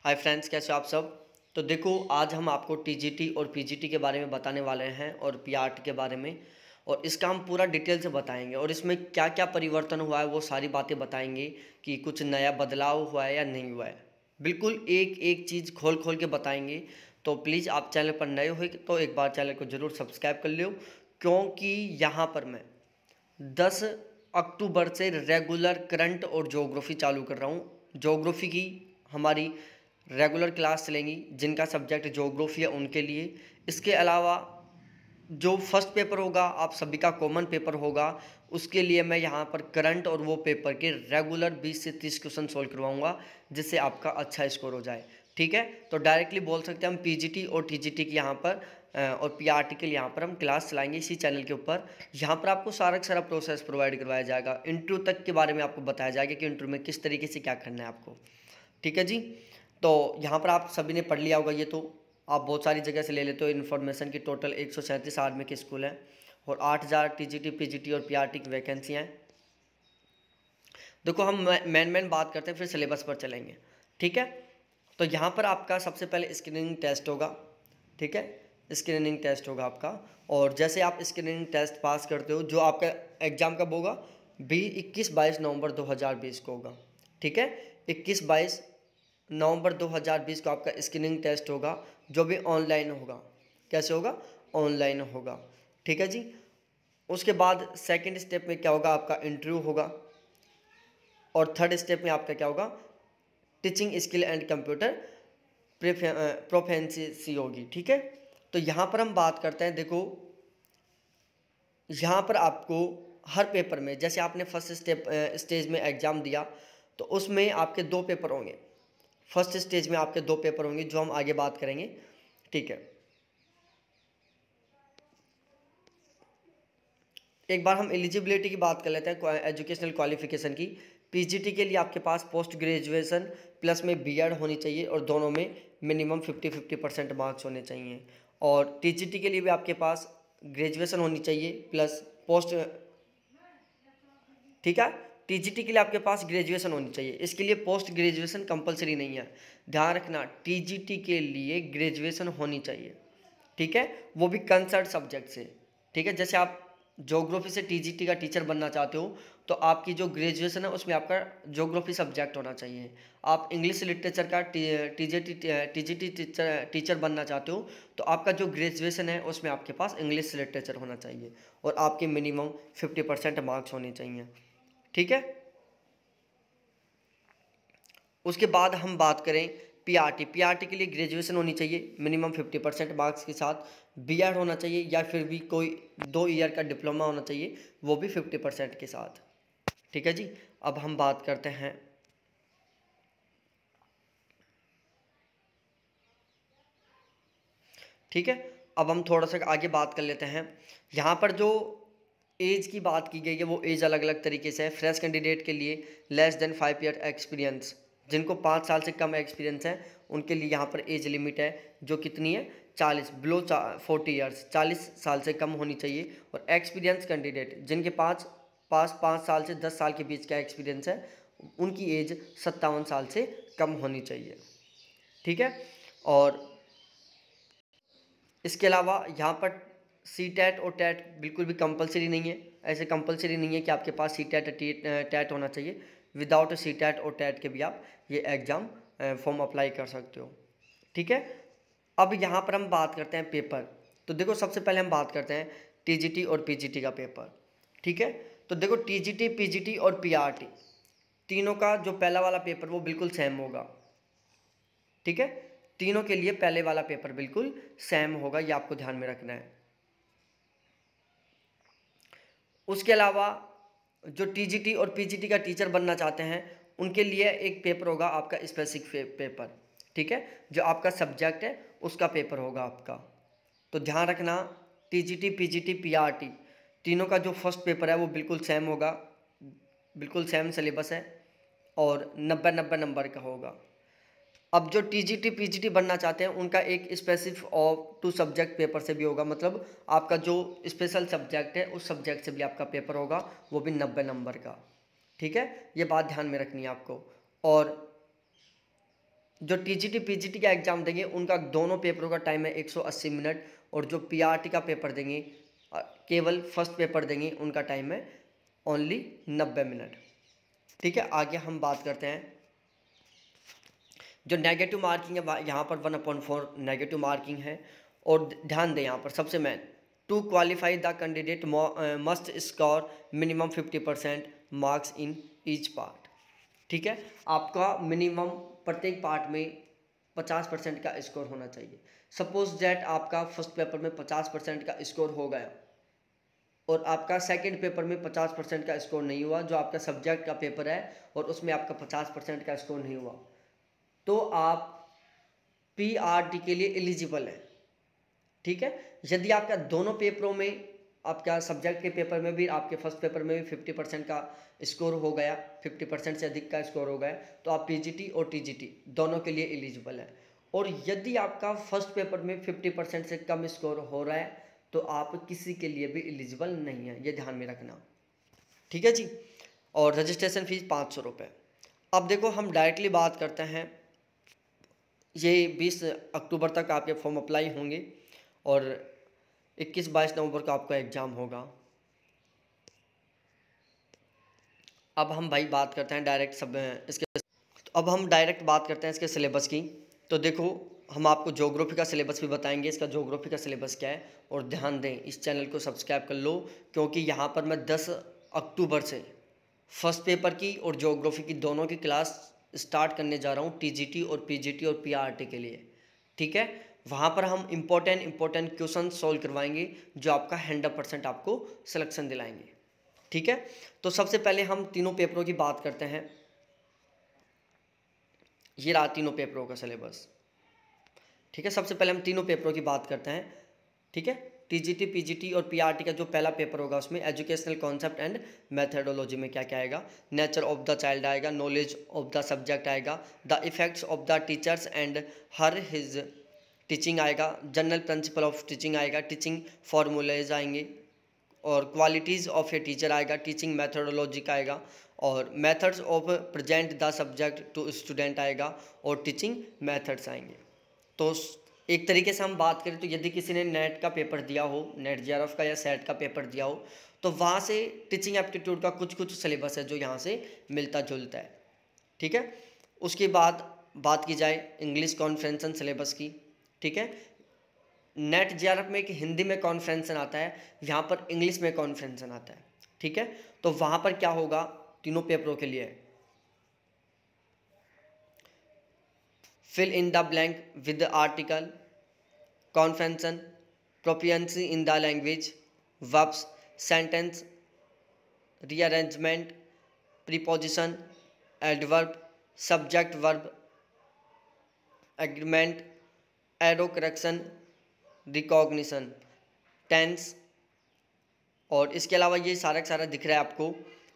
Hi friends, कैसे हो आप सब। तो देखो, आज हम आपको टीजीटी और पीजीटी के बारे में बताने वाले हैं और पीआरटी के बारे में। और इसका हम पूरा डिटेल से बताएंगे और इसमें क्या क्या परिवर्तन हुआ है वो सारी बातें बताएंगे कि कुछ नया बदलाव हुआ है या नहीं हुआ है। बिल्कुल एक एक चीज़ खोल खोल के बताएंगे। तो प्लीज़ आप चैनल पर नए हो तो एक बार चैनल को ज़रूर सब्सक्राइब कर लो, क्योंकि यहाँ पर मैं 10 अक्टूबर से रेगुलर करंट और ज्योग्राफी चालू कर रहा हूँ। ज्योग्राफी की हमारी रेगुलर क्लास चलेंगी, जिनका सब्जेक्ट ज्योग्राफी है उनके लिए। इसके अलावा जो फर्स्ट पेपर होगा आप सभी का कॉमन पेपर होगा, उसके लिए मैं यहाँ पर करंट और वो पेपर के रेगुलर 20 से 30 क्वेश्चन सोल्व करवाऊँगा, जिससे आपका अच्छा स्कोर हो जाए। ठीक है, तो डायरेक्टली बोल सकते हैं हम पीजीटी और टीजीटी की यहाँ पर और पीआरटी के लिए यहाँ पर हम क्लास चलाएंगे इसी चैनल के ऊपर। यहाँ पर आपको सारा का सारा प्रोसेस प्रोवाइड करवाया जाएगा। इंटरव्यू तक के बारे में आपको बताया जाएगा कि इंटरव्यू में किस तरीके से क्या करना है आपको। ठीक है जी। तो यहाँ पर आप सभी ने पढ़ लिया होगा, ये तो आप बहुत सारी जगह से ले लेते हो इन्फॉर्मेशन की। टोटल 137 आर्मी के स्कूल हैं और 8000 टीजीटी पीजीटी और पीआरटी की वैकेंसियाँ हैं। देखो, हम मेन बात करते हैं, फिर सिलेबस पर चलेंगे। ठीक है, तो यहाँ पर आपका सबसे पहले स्क्रीनिंग टेस्ट होगा। ठीक है, स्क्रीनिंग टेस्ट होगा आपका। और जैसे आप स्क्रीनिंग टेस्ट पास करते हो, जो आपका एग्ज़ाम कब होगा, 21-22 नवंबर 2020 को होगा। ठीक है, 21-22 नवंबर 2020 को आपका स्क्रीनिंग टेस्ट होगा, जो भी ऑनलाइन होगा। कैसे होगा? ऑनलाइन होगा। ठीक है जी। उसके बाद सेकंड स्टेप में क्या होगा, आपका इंटरव्यू होगा। और थर्ड स्टेप में आपका क्या होगा, teaching skill and computer proficiency होगी। ठीक है, तो यहाँ पर हम बात करते हैं। देखो, यहाँ पर आपको हर पेपर में, जैसे आपने फर्स्ट स्टेज में एग्ज़ाम दिया, तो उसमें आपके 2 पेपर होंगे। फर्स्ट स्टेज में आपके 2 पेपर होंगे, जो हम आगे बात करेंगे। ठीक है, एक बार हम एलिजिबिलिटी की बात कर लेते हैं, एजुकेशनल क्वालिफिकेशन की। पीजीटी के लिए आपके पास पोस्ट ग्रेजुएशन प्लस में बीएड होनी चाहिए और दोनों में मिनिमम 50-50% मार्क्स होने चाहिए। और टीजीटी के लिए भी आपके पास ग्रेजुएशन होनी चाहिए प्लस पोस्ट। ठीक है, टीजीटी के लिए आपके पास ग्रेजुएशन होनी चाहिए, इसके लिए पोस्ट ग्रेजुएशन कंपलसरी नहीं है। ध्यान रखना, टीजीटी के लिए ग्रेजुएशन होनी चाहिए। ठीक है, वो भी कंसर्न सब्जेक्ट से। ठीक है, जैसे आप ज्योग्राफी से टीजीटी का टीचर बनना चाहते हो, तो आपकी जो ग्रेजुएशन है उसमें आपका ज्योग्राफी सब्जेक्ट होना चाहिए। आप इंग्लिश लिटरेचर का टीजीटी टीचर बनना चाहते हो, तो आपका जो ग्रेजुएशन है उसमें आपके पास इंग्लिश लिटरेचर होना चाहिए और आपके मिनिमम 50% मार्क्स होने चाहिए। ठीक है, उसके बाद हम बात करें पीआरटी के लिए ग्रेजुएशन होनी चाहिए मिनिमम 50% मार्क्स के साथ। बीएड होना चाहिए या फिर भी कोई 2 ईयर का डिप्लोमा होना चाहिए, वो भी 50% के साथ। ठीक है जी। अब हम बात करते हैं, ठीक है, अब हम थोड़ा सा आगे बात कर लेते हैं। यहाँ पर जो एज की बात की गई है, वो एज अलग अलग तरीके से है। फ्रेश कैंडिडेट के लिए लेस देन 5 ईयर एक्सपीरियंस, जिनको 5 साल से कम एक्सपीरियंस है, उनके लिए यहाँ पर एज लिमिट है, जो कितनी है, 40 बिलो 40 ईयर्स, 40 साल से कम होनी चाहिए। और एक्सपीरियंस कैंडिडेट जिनके पास 5 साल से 10 साल के बीच का एक्सपीरियंस है, उनकी एज 57 साल से कम होनी चाहिए। ठीक है, और इसके अलावा यहाँ पर सी टैट और टैट बिल्कुल भी कंपलसरी नहीं है। ऐसे कंपलसरी नहीं है कि आपके पास सी टैट टैट होना चाहिए। विदाउट सी टैट और टैट के भी आप ये एग्ज़ाम फॉर्म अप्लाई कर सकते हो। ठीक है, अब यहाँ पर हम बात करते हैं पेपर। तो देखो, सबसे पहले हम बात करते हैं टीजीटी और पीजीटी का पेपर। ठीक है, तो देखो, टीजीटी पीजीटी और पीआरटी तीनों का जो पहला वाला पेपर वो बिल्कुल सेम होगा। ठीक है, तीनों के लिए पहले वाला पेपर बिल्कुल सेम होगा, ये आपको ध्यान में रखना है। उसके अलावा जो टीजीटी और पीजीटी का टीचर बनना चाहते हैं, उनके लिए एक पेपर होगा आपका स्पेसिफिक पेपर। ठीक है, जो आपका सब्जेक्ट है उसका पेपर होगा आपका। तो ध्यान रखना, टीजीटी पीजीटी पीआरटी तीनों का जो फर्स्ट पेपर है वो बिल्कुल सेम होगा, बिल्कुल सेम सिलेबस है और 90-90 नंबर का होगा। अब जो टीजीटी पीजीटी बनना चाहते हैं, उनका एक स्पेसिफिक और 2 सब्जेक्ट पेपर से भी होगा, मतलब आपका जो स्पेशल सब्जेक्ट है उस सब्जेक्ट से भी आपका पेपर होगा, वो भी 90 नंबर का। ठीक है, ये बात ध्यान में रखनी है आपको। और जो टीजीटी पीजीटी का एग्ज़ाम देंगे उनका दोनों पेपरों का टाइम है 180 मिनट, और जो पीआरटी का पेपर देंगे केवल फर्स्ट पेपर देंगे उनका टाइम है ओनली 90 मिनट। ठीक है, आगे हम बात करते हैं। जो नेगेटिव मार्किंग है यहाँ पर 1/4 नेगेटिव मार्किंग है। और ध्यान दें यहाँ पर सबसे main, to qualify the candidate must score minimum 50% marks in each part. ठीक है, आपका मिनिमम प्रत्येक पार्ट में 50% का स्कोर होना चाहिए। सपोज दैट आपका फर्स्ट पेपर में 50% का स्कोर हो गया और आपका सेकंड पेपर में 50% का स्कोर नहीं हुआ, जो आपका सब्जेक्ट का पेपर है और उसमें आपका 50% का स्कोर नहीं हुआ, तो आप पीआरटी के लिए एलिजिबल हैं। ठीक है, यदि आपका दोनों पेपरों में, आपका सब्जेक्ट के पेपर में भी, आपके फर्स्ट पेपर में भी 50% का स्कोर हो गया, 50% से अधिक का स्कोर हो गया, तो आप पीजीटी और टीजीटी दोनों के लिए एलिजिबल हैं। और यदि आपका फर्स्ट पेपर में 50% से कम स्कोर हो रहा है तो आप किसी के लिए भी एलिजिबल नहीं है, ये ध्यान में रखना। ठीक है जी। और रजिस्ट्रेशन फीस 500 रुपये। अब देखो हम डायरेक्टली बात करते हैं, ये 20 अक्टूबर तक आपके फॉर्म अप्लाई होंगे और 21-22 नवंबर को आपका एग्ज़ाम होगा। अब हम भाई बात करते हैं डायरेक्ट सब इसके, तो अब हम डायरेक्ट बात करते हैं इसके सिलेबस की। तो देखो हम आपको ज्योग्राफी का सिलेबस भी बताएंगे, इसका ज्योग्राफी का सिलेबस क्या है। और ध्यान दें, इस चैनल को सब्सक्राइब कर लो, क्योंकि यहाँ पर मैं 10 अक्टूबर से फर्स्ट पेपर की और ज्योग्राफी की दोनों की क्लास स्टार्ट करने जा रहा हूँ, टीजीटी और पीजीटी और पीआरटी के लिए। ठीक है, वहाँ पर हम इम्पोर्टेंट क्वेश्चन सॉल्व करवाएंगे जो आपका 100% आपको सिलेक्शन दिलाएंगे। ठीक है, तो सबसे पहले हम तीनों पेपरों की बात करते हैं। ये रहा तीनों पेपरों का सिलेबस। ठीक है, सबसे पहले हम तीनों पेपरों की बात करते हैं। ठीक है, टीजीटी पीजीटी और पीआरटी का जो पहला पेपर होगा उसमें एजुकेशनल कॉन्सेप्ट एंड मेथडोलॉजी में क्या क्या आएगा, नेचर ऑफ द चाइल्ड आएगा, नॉलेज ऑफ द सब्जेक्ट आएगा, the effects of the teachers and her his teaching आएगा, जनरल प्रिंसिपल ऑफ टीचिंग आएगा, टीचिंग फार्मूलेज आएंगे, और क्वालिटीज़ ऑफ ए टीचर आएगा, टीचिंग मेथडोलॉजी का आएगा, और methods of present the subject to student आएगा, और टीचिंग मेथड्स आएंगे। तो एक तरीके से हम बात करें तो यदि किसी ने नेट का पेपर दिया हो, नेट जेआरएफ का या सेट का पेपर दिया हो, तो वहाँ से टीचिंग एप्टीट्यूड का कुछ सिलेबस है जो यहाँ से मिलता जुलता है। ठीक है, उसके बाद बात की जाए इंग्लिश कॉन्फ्रेंसन सिलेबस की। ठीक है, नेट जेआरएफ में एक हिंदी में कॉन्फ्रेंसन आता है, यहाँ पर इंग्लिश में कॉन्फ्रेंसन आता है। ठीक है, तो वहाँ पर क्या होगा तीनों पेपरों के लिए, fill in the blank with the article, convention, proficiency in the language, verbs, sentence, rearrangement, preposition, adverb, subject verb, agreement, arrow correction, recognition, tense। और इसके अलावा ये सारा का सारा दिख रहा है आपको,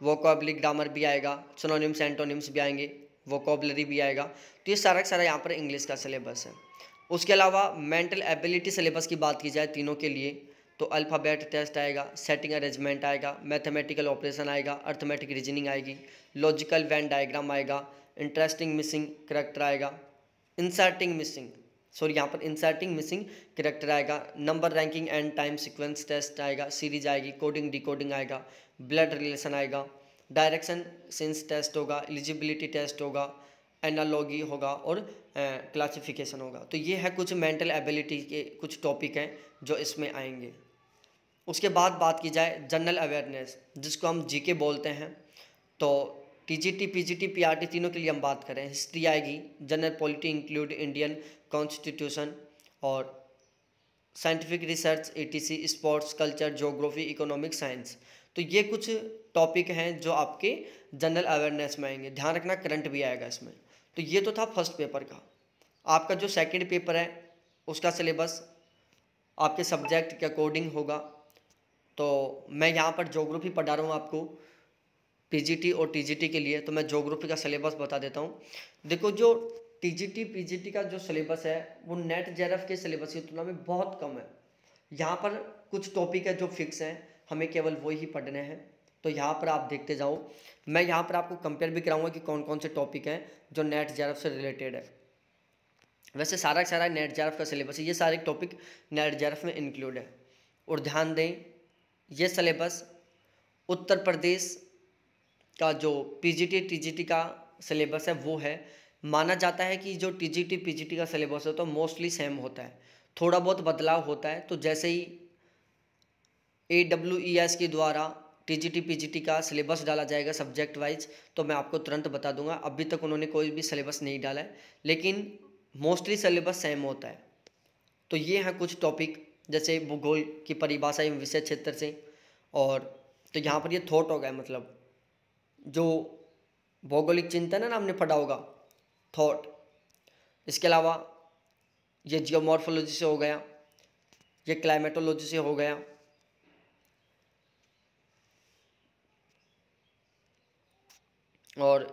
वोकैबुलरी ग्रामर भी आएगा, सिनोनिम्स एंटोनिम्स भी आएंगे, वोकैबुलरी भी आएगा। तो ये सारा का सारा यहाँ पर इंग्लिश का सिलेबस है। उसके अलावा मेंटल एबिलिटी सिलेबस की बात की जाए तीनों के लिए, तो अल्फ़ाबेट टेस्ट आएगा, सेटिंग अरेंजमेंट आएगा, मैथमेटिकल ऑपरेशन आएगा, अर्थमेटिक रीजनिंग आएगी, लॉजिकल वेन डायग्राम आएगा, इंटरेस्टिंग मिसिंग करेक्टर आएगा, यहाँ पर इंसर्टिंग मिसिंग करेक्टर आएगा, number ranking and time sequence test आएगा, सीरीज आएगी, कोडिंग डिकोडिंग आएगा, ब्लड रिलेशन आएगा, डायरेक्शन सेंस टेस्ट होगा, एलिजिबिलिटी टेस्ट होगा, एनालॉगी होगा, और क्लासिफिकेशन होगा। तो ये है कुछ मेंटल एबिलिटी के कुछ टॉपिक हैं जो इसमें आएंगे। उसके बाद बात की जाए जनरल अवेयरनेस, जिसको हम जीके बोलते हैं, तो टीजीटी पीजीटी पीआरटी तीनों के लिए हम बात करें, हिस्ट्री आएगी, general polity include Indian constitution, और scientific research ETC, sports, culture, geography, economic, science. तो ये कुछ टॉपिक हैं जो आपके जनरल अवेयरनेस में आएंगे। ध्यान रखना करंट भी आएगा इसमें। तो ये तो था फर्स्ट पेपर का। आपका जो सेकंड पेपर है उसका सिलेबस आपके सब्जेक्ट के अकॉर्डिंग होगा। तो मैं यहाँ पर ज्योग्राफी पढ़ा रहा हूँ आपको पीजीटी और टीजीटी के लिए, तो मैं ज्योग्राफी का सिलेबस बता देता हूँ। देखो जो टीजीटी पीजीटी का जो सिलेबस है वो नेट जेआरएफ के सिलेबस की तुलना में बहुत कम है। यहाँ पर कुछ टॉपिक है जो फिक्स हैं, हमें केवल वही ही पढ़ने हैं। तो यहाँ पर आप देखते जाओ, मैं यहाँ पर आपको कंपेयर भी कराऊंगा कि कौन कौन से टॉपिक हैं जो नेट जेआरएफ से रिलेटेड है। वैसे सारा का सारा नेट जेआरएफ का सिलेबस है, ये सारे टॉपिक नेट जेआरएफ में इंक्लूड है। और ध्यान दें, ये सिलेबस उत्तर प्रदेश का जो पीजीटी टीजीटी का सिलेबस है वो है। माना जाता है कि जो टीजीटी पीजीटी का सिलेबस है तो मोस्टली सेम होता है, थोड़ा बहुत बदलाव होता है। तो जैसे ही AWES के द्वारा टीजीटी पीजीटी का सिलेबस डाला जाएगा सब्जेक्ट वाइज, तो मैं आपको तुरंत बता दूंगा। अभी तक उन्होंने कोई भी सिलेबस नहीं डाला है, लेकिन मोस्टली सिलेबस सेम होता है। तो ये हैं कुछ टॉपिक, जैसे भूगोल की परिभाषा एवं विषय क्षेत्र से। और तो यहाँ पर ये थॉट हो गया, मतलब जो भौगोलिक चिंतन है ना, हमने पढ़ा होगा थॉट। इसके अलावा ये जियोमॉर्फोलॉजी से हो गया, ये क्लाइमेटोलॉजी से हो गया, और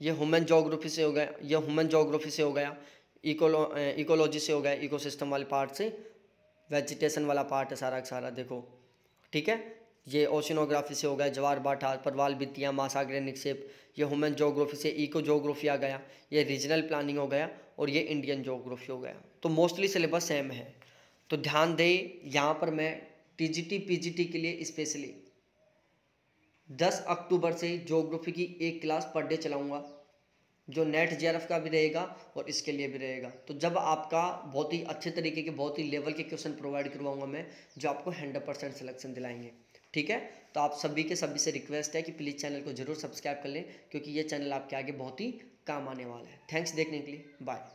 ये ह्यूमन ज्योग्राफी से हो गया, ये ह्यूमन ज्योग्राफी से हो गया, इकोलॉजी से हो गया, इकोसिस्टम वाले पार्ट से, वेजिटेशन वाला पार्ट है सारा का सारा, देखो ठीक है। ये ओशिनोग्राफी से हो गया, ज्वार भाटा, प्रवाल भित्तियाँ, महासागरीय निक्षेप। ये ह्यूमन ज्योग्राफी से इको ज्योग्राफी आ गया, ये रीजनल प्लानिंग हो गया, और ये इंडियन ज्योग्राफी हो गया। तो मोस्टली सिलेबस सेम है। तो ध्यान दें, यहाँ पर मैं टीजीटी पीजीटी के लिए स्पेशली 10 अक्टूबर से ज्योग्राफी की एक क्लास पर डे चलाऊँगा, जो नेट जेआरएफ का भी रहेगा और इसके लिए भी रहेगा। तो जब आपका बहुत ही अच्छे तरीके के, बहुत ही लेवल के क्वेश्चन प्रोवाइड करवाऊंगा मैं, जो आपको 100% सिलेक्शन दिलाएंगे, ठीक है। तो आप सभी के सभी से रिक्वेस्ट है कि प्लीज़ चैनल को जरूर सब्सक्राइब कर लें, क्योंकि ये चैनल आपके आगे बहुत ही काम आने वाला है। थैंक्स देखने के लिए, बाय।